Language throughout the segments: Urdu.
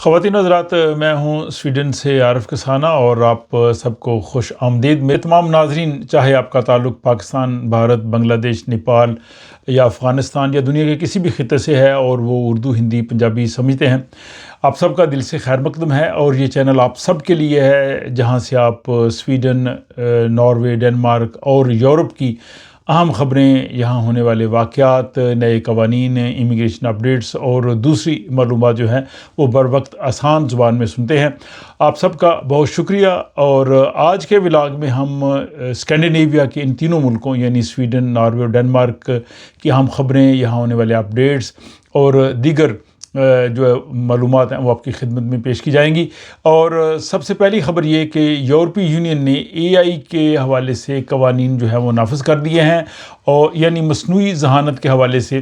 خواتین حضرات، میں ہوں سویڈن سے عارف کسانہ اور آپ سب کو خوش آمدید۔ میرے تمام ناظرین، چاہے آپ کا تعلق پاکستان، بھارت، بنگلہ دیش، نیپال یا افغانستان یا دنیا کے کسی بھی خطے سے ہے اور وہ اردو، ہندی، پنجابی سمجھتے ہیں، آپ سب کا دل سے خیر مقدم ہے۔ اور یہ چینل آپ سب کے لیے ہے جہاں سے آپ سویڈن، ناروے، ڈنمارک اور یورپ کی اہم خبریں، یہاں ہونے والے واقعات، نئے قوانین، امیگریشن اپڈیٹس اور دوسری معلومات جو ہیں وہ بر وقت آسان زبان میں سنتے ہیں۔ آپ سب کا بہت شکریہ۔ اور آج کے ولاگ میں ہم اسکینڈینیویا کے ان تینوں ملکوں یعنی سویڈن، ناروے اور ڈنمارک کی اہم خبریں، یہاں ہونے والے اپڈیٹس اور دیگر جو معلومات ہیں وہ آپ کی خدمت میں پیش کی جائیں گی۔ اور سب سے پہلی خبر یہ کہ یورپی یونین نے AI کے حوالے سے قوانین جو ہے وہ نافذ کر دیے ہیں، اور یعنی مصنوعی ذہانت کے حوالے سے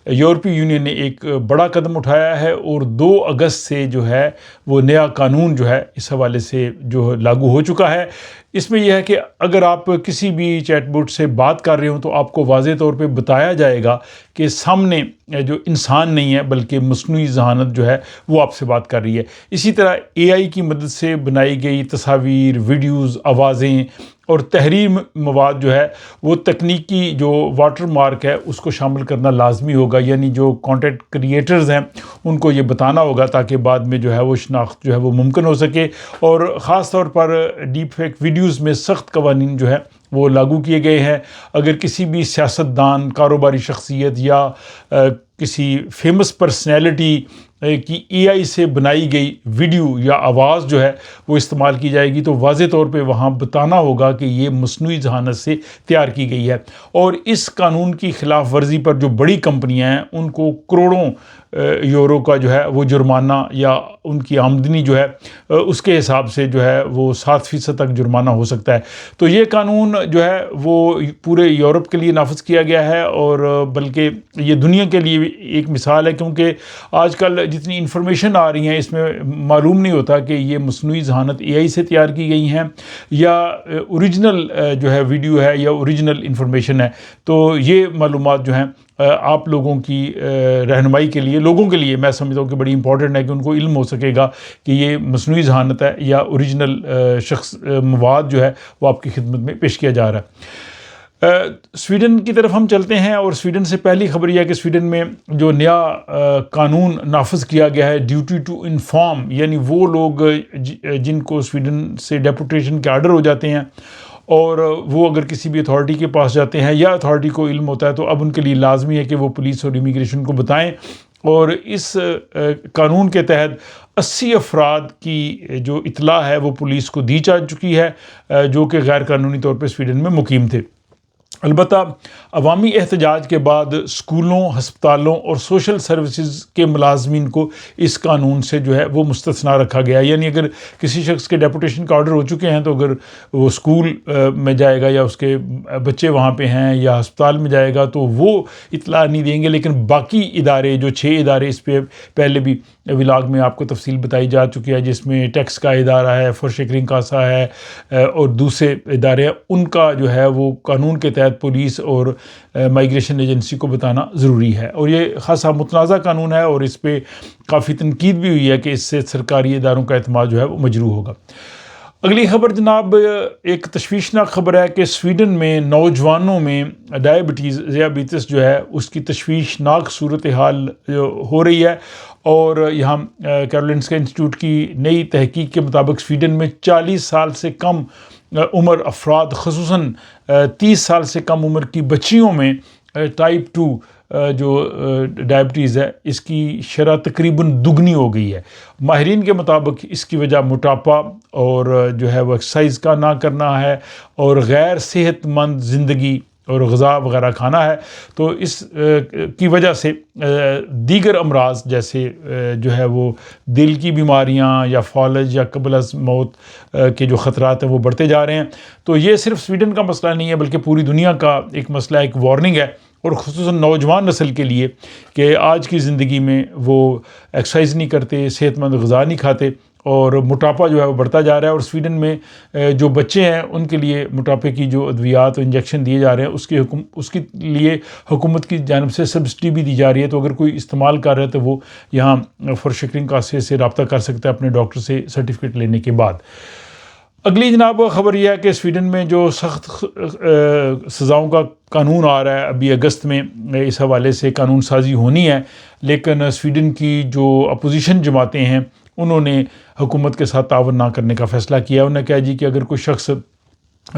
یورپی یونین نے ایک بڑا قدم اٹھایا ہے اور 2 اگست سے جو ہے وہ نیا قانون جو ہے اس حوالے سے جو لاگو ہو چکا ہے۔ اس میں یہ ہے کہ اگر آپ کسی بھی چیٹ بوٹ سے بات کر رہے ہوں تو آپ کو واضح طور پہ بتایا جائے گا کہ سامنے جو انسان نہیں ہے بلکہ مصنوعی ذہانت جو ہے وہ آپ سے بات کر رہی ہے۔ اسی طرح AI کی مدد سے بنائی گئی تصاویر، ویڈیوز، آوازیں اور تحریر مواد جو ہے وہ تکنیکی جو واٹر مارک ہے اس کو شامل کرنا لازمی ہوگا، یعنی جو کانٹینٹ کریٹرز ہیں ان کو یہ بتانا ہوگا تاکہ بعد میں جو ہے وہ شناخت جو ہے وہ ممکن ہو سکے۔ اور خاص طور پر ڈیپ فیک ویڈیوز میں سخت قوانین جو ہے وہ لاگو کیے گئے ہیں۔ اگر کسی بھی سیاستدان، کاروباری شخصیت یا کسی فیمس پرسنالٹی کی AI سے بنائی گئی ویڈیو یا آواز جو ہے وہ استعمال کی جائے گی تو واضح طور پہ وہاں بتانا ہوگا کہ یہ مصنوعی ذہانت سے تیار کی گئی ہے۔ اور اس قانون کی خلاف ورزی پر جو بڑی کمپنیاں ہیں ان کو کروڑوں یورو کا جو ہے وہ جرمانہ یا ان کی آمدنی جو ہے اس کے حساب سے جو ہے وہ 7% تک جرمانہ ہو سکتا ہے۔ تو یہ قانون جو ہے وہ پورے یورپ کے لیے نافذ کیا گیا ہے، اور بلکہ یہ دنیا کے لیے بھی ایک مثال ہے، کیونکہ آج کل جتنی انفارمیشن آ رہی ہیں اس میں معلوم نہیں ہوتا کہ یہ مصنوعی ذہانت AI سے تیار کی گئی ہیں یا اوریجنل جو ہے ویڈیو ہے یا اوریجنل انفارمیشن ہے۔ تو یہ معلومات جو ہیں آپ لوگوں کی رہنمائی کے لیے، لوگوں کے لیے میں سمجھتا ہوں کہ بڑی امپورٹنٹ ہے کہ ان کو علم ہو سکے گا کہ یہ مصنوعی ذہانت ہے یا اوریجنل مواد جو ہے وہ آپ کی خدمت میں پیش کیا جا رہا ہے۔ سویڈن کی طرف ہم چلتے ہیں، اور سویڈن سے پہلی خبر یہ ہے کہ سویڈن میں جو نیا قانون نافذ کیا گیا ہے ڈیوٹی ٹو انفارم، یعنی وہ لوگ جن کو سویڈن سے ڈیپوٹیشن کے آرڈر ہو جاتے ہیں اور وہ اگر کسی بھی اتھارٹی کے پاس جاتے ہیں یا اتھارٹی کو علم ہوتا ہے تو اب ان کے لیے لازمی ہے کہ وہ پولیس اور امیگریشن کو بتائیں۔ اور اس قانون کے تحت 80 افراد کی جو اطلاع ہے وہ پولیس کو دی جا چکی ہے جو کہ غیر قانونی طور پہ سویڈن میں مقیم تھے۔ البتہ عوامی احتجاج کے بعد اسکولوں، ہسپتالوں اور سوشل سروسز کے ملازمین کو اس قانون سے جو ہے وہ مستثنا رکھا گیا، یعنی اگر کسی شخص کے ڈیپوٹیشن کا آرڈر ہو چکے ہیں تو اگر وہ اسکول میں جائے گا یا اس کے بچے وہاں پہ ہیں یا ہسپتال میں جائے گا تو وہ اطلاع نہیں دیں گے، لیکن باقی ادارے جو 6 ادارے اس پہ پہلے بھی ولاگ میں آپ کو تفصیل بتائی جا چکی ہے، جس میں ٹیکس کا ادارہ ہے، فرشیکرنگ کاسا ہے اور دوسرے ادارے ہیں، ان کا جو ہے وہ قانون کے تحت پولیس اور مائیگریشن ایجنسی کو بتانا ضروری ہے۔ اور یہ خاصا متنازع قانون ہے اور اس پہ کافی تنقید بھی ہوئی ہے کہ اس سے سرکاری اداروں کا اعتماد جو ہے وہ مجروح ہوگا۔ اگلی خبر جناب ایک تشویشناک خبر ہے کہ سویڈن میں نوجوانوں میں ذیابیطس جو ہے اس کی تشویشناک صورتحال ہو رہی ہے، اور یہاں کیرولنسکا انسٹیٹیوٹ کی نئی تحقیق کے مطابق سویڈن میں 40 سال سے کم عمر افراد، خصوصاً 30 سال سے کم عمر کی بچیوں میں ٹائپ 2 جو ڈائبٹیز ہے اس کی شرح تقریباً دگنی ہو گئی ہے۔ ماہرین کے مطابق اس کی وجہ موٹاپا اور جو ہے وہ ایکسرسائز کا نہ کرنا ہے اور غیر صحت مند زندگی اور غذا وغیرہ کھانا ہے۔ تو اس کی وجہ سے دیگر امراض جیسے جو ہے وہ دل کی بیماریاں یا فالج یا قبل از موت کے جو خطرات ہیں وہ بڑھتے جا رہے ہیں۔ تو یہ صرف سویڈن کا مسئلہ نہیں ہے بلکہ پوری دنیا کا ایک مسئلہ، ایک وارننگ ہے، اور خصوصاً نوجوان نسل کے لیے کہ آج کی زندگی میں وہ ایکسرسائز نہیں کرتے، صحت مند غذا نہیں کھاتے، اور موٹاپا جو ہے وہ بڑھتا جا رہا ہے، اور سویڈن میں جو بچے ہیں ان کے لیے موٹاپے کی جو ادویات و انجیکشن دیے جا رہے ہیں اس کے لیے حکومت کی جانب سے سبسڈی بھی دی جا رہی ہے، تو اگر کوئی استعمال کر رہا ہے تو وہ یہاں فورشکرنگ کاسے سے رابطہ کر سکتا ہے اپنے ڈاکٹر سے سرٹیفکیٹ لینے کے بعد۔ اگلی جناب خبر یہ ہے کہ سویڈن میں جو سخت سزاؤں کا قانون آ رہا ہے، ابھی اگست میں اس حوالے سے قانون سازی ہونی ہے، لیکن سویڈن کی جو اپوزیشن جماعتیں ہیں انہوں نے حکومت کے ساتھ تعاون نہ کرنے کا فیصلہ کیا۔ انہوں نے کہا جی کہ اگر کوئی شخص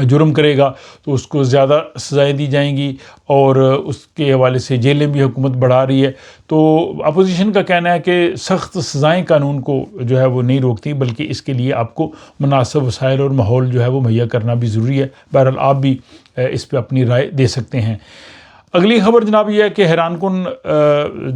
جرم کرے گا تو اس کو زیادہ سزائیں دی جائیں گی، اور اس کے حوالے سے جیلیں بھی حکومت بڑھا رہی ہے۔ تو اپوزیشن کا کہنا ہے کہ سخت سزائیں قانون کو جو ہے وہ نہیں روکتی، بلکہ اس کے لیے آپ کو مناسب وسائل اور ماحول جو ہے وہ مہیا کرنا بھی ضروری ہے۔ بہرحال آپ بھی اس پہ اپنی رائے دے سکتے ہیں۔ اگلی خبر جناب یہ ہے کہ حیران کن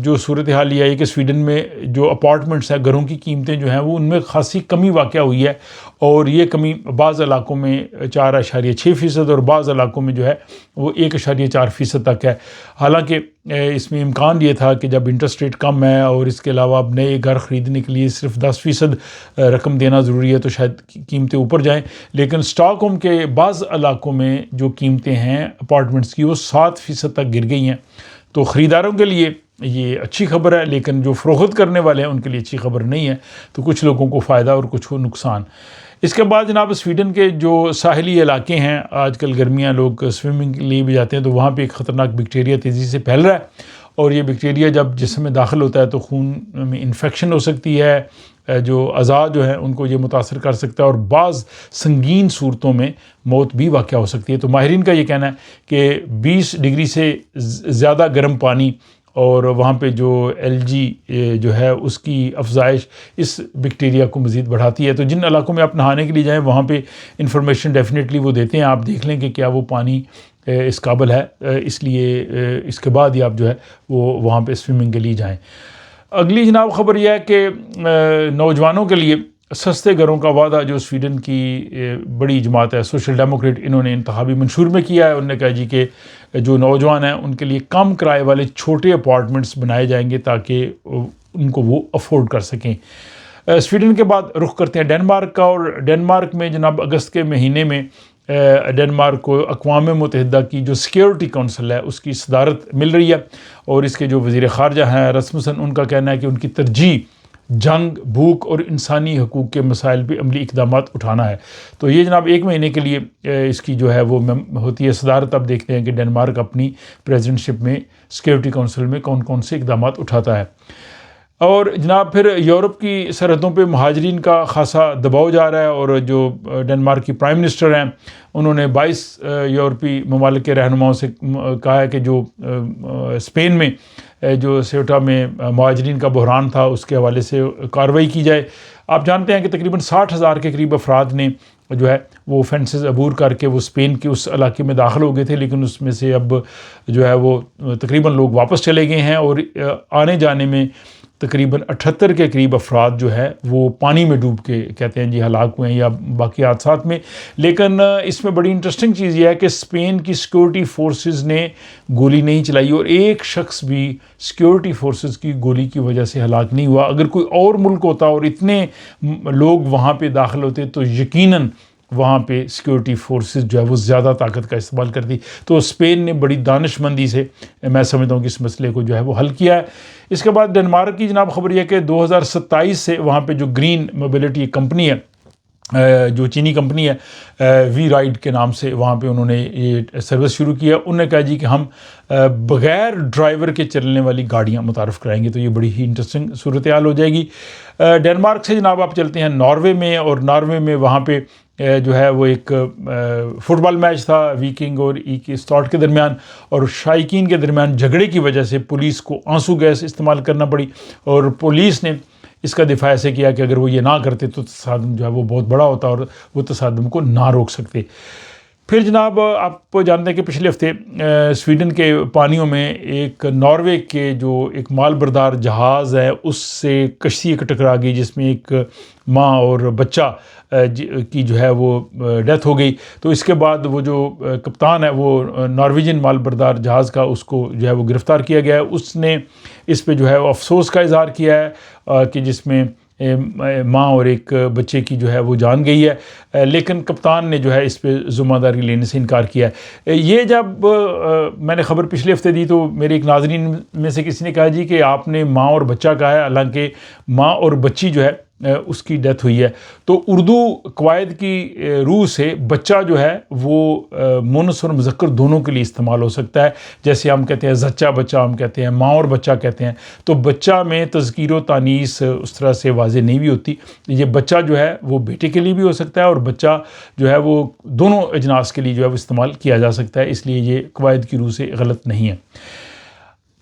جو صورتحال یہ ہے کہ سویڈن میں جو اپارٹمنٹس ہیں، گھروں کی قیمتیں جو ہیں وہ ان میں خاصی کمی واقع ہوئی ہے، اور یہ کمی بعض علاقوں میں 4.6% اور بعض علاقوں میں جو ہے وہ 1.4% تک ہے۔ حالانکہ اس میں امکان یہ تھا کہ جب انٹرسٹ ریٹ کم ہے اور اس کے علاوہ اب نئے گھر خریدنے کے لیے صرف 10% رقم دینا ضروری ہے تو شاید قیمتیں اوپر جائیں، لیکن اسٹاک ہوم کے بعض علاقوں میں جو قیمتیں ہیں اپارٹمنٹس کی وہ 7% تک گر گئی ہیں۔ تو خریداروں کے لیے یہ اچھی خبر ہے، لیکن جو فروخت کرنے والے ہیں ان کے لیے اچھی خبر نہیں ہے، تو کچھ لوگوں کو فائدہ اور کچھ کو نقصان۔ اس کے بعد جناب سویڈن کے جو ساحلی علاقے ہیں، آج کل گرمیاں لوگ سوئمنگ کے لیے بھی جاتے ہیں، تو وہاں پہ ایک خطرناک بیکٹیریا تیزی سے پھیل رہا ہے، اور یہ بیکٹیریا جب جسم میں داخل ہوتا ہے تو خون میں انفیکشن ہو سکتی ہے، جو اعضاء جو ہیں ان کو یہ متاثر کر سکتا ہے، اور بعض سنگین صورتوں میں موت بھی واقع ہو سکتی ہے۔ تو ماہرین کا یہ کہنا ہے کہ 20 ڈگری سے زیادہ گرم پانی اور وہاں پہ جو LG جو ہے اس کی افزائش اس بیکٹیریا کو مزید بڑھاتی ہے۔ تو جن علاقوں میں آپ نہانے کے لیے جائیں وہاں پہ انفارمیشن ڈیفینیٹلی وہ دیتے ہیں، آپ دیکھ لیں کہ کیا وہ پانی اس قابل ہے، اس لیے اس کے بعد ہی آپ جو ہے وہ وہاں پہ سوئمنگ کے لیے جائیں۔ اگلی جناب خبر یہ ہے کہ نوجوانوں کے لیے سستے گھروں کا وعدہ جو سویڈن کی بڑی جماعت ہے سوشل ڈیموکریٹ، انہوں نے انتخابی منشور میں کیا ہے۔ انہوں نے کہا جی کہ جو نوجوان ہیں ان کے لیے کم کرائے والے چھوٹے اپارٹمنٹس بنائے جائیں گے تاکہ ان کو وہ افورڈ کر سکیں۔ سویڈن کے بعد رخ کرتے ہیں ڈنمارک کا، اور ڈنمارک میں جناب اگست کے مہینے میں ڈنمارک کو اقوام متحدہ کی جو سیکیورٹی کونسل ہے اس کی صدارت مل رہی ہے، اور اس کے جو وزیر خارجہ ہیں رسمسن، ان کا کہنا ہے کہ ان کی ترجیح جنگ، بھوک اور انسانی حقوق کے مسائل پہ عملی اقدامات اٹھانا ہے۔ تو یہ جناب 1 مہینے کے لیے اس کی جو ہے وہ ہوتی ہے صدارت۔ اب دیکھتے ہیں کہ ڈنمارک اپنی پریزیڈنٹشپ میں سیکیورٹی کونسل میں کون کون سے اقدامات اٹھاتا ہے۔ اور جناب پھر یورپ کی سرحدوں پہ مہاجرین کا خاصا دباؤ جا رہا ہے، اور جو ڈنمارک کی پرائم منسٹر ہیں انہوں نے 22 یورپی ممالک کے رہنماؤں سے کہا ہے کہ جو اسپین میں جو سیوٹا میں مہاجرین کا بحران تھا اس کے حوالے سے کارروائی کی جائے۔ آپ جانتے ہیں کہ تقریباً 60,000 کے قریب افراد نے جو ہے وہ فینسز عبور کر کے وہ اسپین کے اس علاقے میں داخل ہو گئے تھے، لیکن اس میں سے اب جو ہے وہ تقریباً لوگ واپس چلے گئے ہیں، اور آنے جانے میں تقریباً 78 کے قریب افراد جو ہے وہ پانی میں ڈوب کے کہتے ہیں جی ہلاک ہوئے ہیں یا باقی حادثات میں۔ لیکن اس میں بڑی انٹرسٹنگ چیز یہ ہے کہ اسپین کی سیکورٹی فورسز نے گولی نہیں چلائی، اور ایک شخص بھی سیکورٹی فورسز کی گولی کی وجہ سے ہلاک نہیں ہوا۔ اگر کوئی اور ملک ہوتا اور اتنے لوگ وہاں پہ داخل ہوتے تو یقیناً وہاں پہ سیکورٹی فورسز جو ہے وہ زیادہ طاقت کا استعمال کرتی۔ تو اسپین نے بڑی دانش مندی سے میں سمجھتا ہوں کہ اس مسئلے کو جو ہے وہ حل کیا ہے۔ اس کے بعد ڈنمارک کی جناب خبر یہ کہ 2027 سے وہاں پہ جو گرین موبلٹی کمپنی ہے، جو چینی کمپنی ہے وی رائڈ کے نام سے، وہاں پہ انہوں نے یہ سروس شروع کیا۔ انہوں نے کہا جی کہ ہم بغیر ڈرائیور کے چلنے والی گاڑیاں متعارف کرائیں گے، تو یہ بڑی ہی انٹرسٹنگ صورتحال ہو جائے گی۔ ڈنمارک سے جناب آپ چلتے ہیں ناروے میں، اور ناروے میں وہاں پہ جو ہے وہ ایک فٹ بال میچ تھا ویکنگ اور ای کے اسٹارٹ کے درمیان، اور شائقین کے درمیان جھگڑے کی وجہ سے پولیس کو آنسو گیس استعمال کرنا پڑی، اور پولیس نے اس کا دفاع ایسے کیا کہ اگر وہ یہ نہ کرتے تو تصادم جو ہے وہ بہت بڑا ہوتا اور وہ تصادم کو نہ روک سکتے۔ پھر جناب آپ جانتے ہیں کہ پچھلے ہفتے سویڈن کے پانیوں میں ایک ناروے کے جو ایک مال بردار جہاز ہے اس سے کشتی ایک ٹکرا گئی، جس میں ایک ماں اور بچہ کی جو ہے وہ ڈیتھ ہو گئی۔ تو اس کے بعد وہ جو کپتان ہے وہ نارویجن مال بردار جہاز کا، اس کو جو ہے وہ گرفتار کیا گیا ہے۔ اس نے اس پہ جو ہے وہ افسوس کا اظہار کیا ہے کہ جس میں ماں اور ایک بچے کی جو ہے وہ جان گئی ہے، لیکن کپتان نے جو ہے اس پہ ذمہ داری لینے سے انکار کیا ہے۔ یہ جب میں نے خبر پچھلے ہفتے دی تو میرے ایک ناظرین میں سے کسی نے کہا جی کہ آپ نے ماں اور بچہ کہا ہے، حالانکہ ماں اور بچی جو ہے اس کی ڈیتھ ہوئی ہے۔ تو اردو قواعد کی روح سے بچہ جو ہے وہ مؤنث اور مذکر دونوں کے لیے استعمال ہو سکتا ہے، جیسے ہم کہتے ہیں زچہ بچہ، ہم کہتے ہیں ماں اور بچہ کہتے ہیں۔ تو بچہ میں تذکیر و تانیث اس طرح سے واضح نہیں بھی ہوتی۔ یہ بچہ جو ہے وہ بیٹے کے لیے بھی ہو سکتا ہے، اور بچہ جو ہے وہ دونوں اجناس کے لیے جو ہے وہ استعمال کیا جا سکتا ہے، اس لیے یہ قواعد کی روح سے غلط نہیں ہے۔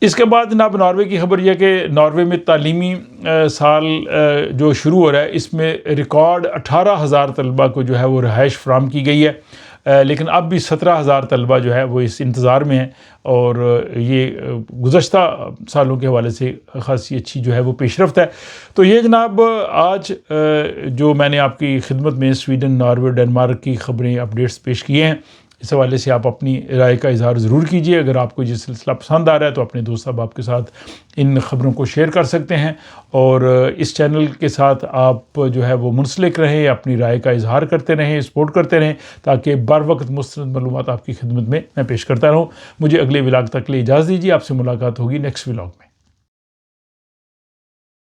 اس کے بعد جناب ناروے کی خبر یہ کہ ناروے میں تعلیمی سال جو شروع ہو رہا ہے اس میں ریکارڈ 18,000 طلبہ کو جو ہے وہ رہائش فراہم کی گئی ہے، لیکن اب بھی 17,000 طلبہ جو ہے وہ اس انتظار میں ہیں، اور یہ گزشتہ سالوں کے حوالے سے خاصی اچھی جو ہے وہ پیش رفت ہے۔ تو یہ جناب آج جو میں نے آپ کی خدمت میں سویڈن، ناروے، ڈنمارک کی خبریں اپڈیٹس پیش کیے ہیں، اس حوالے سے آپ اپنی رائے کا اظہار ضرور کیجیے۔ اگر آپ کو یہ سلسلہ پسند آ رہا ہے تو اپنے دوست احباب کے ساتھ ان خبروں کو شیئر کر سکتے ہیں، اور اس چینل کے ساتھ آپ جو ہے وہ منسلک رہیں، اپنی رائے کا اظہار کرتے رہیں، سپورٹ کرتے رہیں، تاکہ بر وقت مستند معلومات آپ کی خدمت میں پیش کرتا رہوں۔ مجھے اگلے ولاگ تک کے لیے اجازت دیجیے، آپ سے ملاقات ہوگی نیکسٹ ولاگ میں۔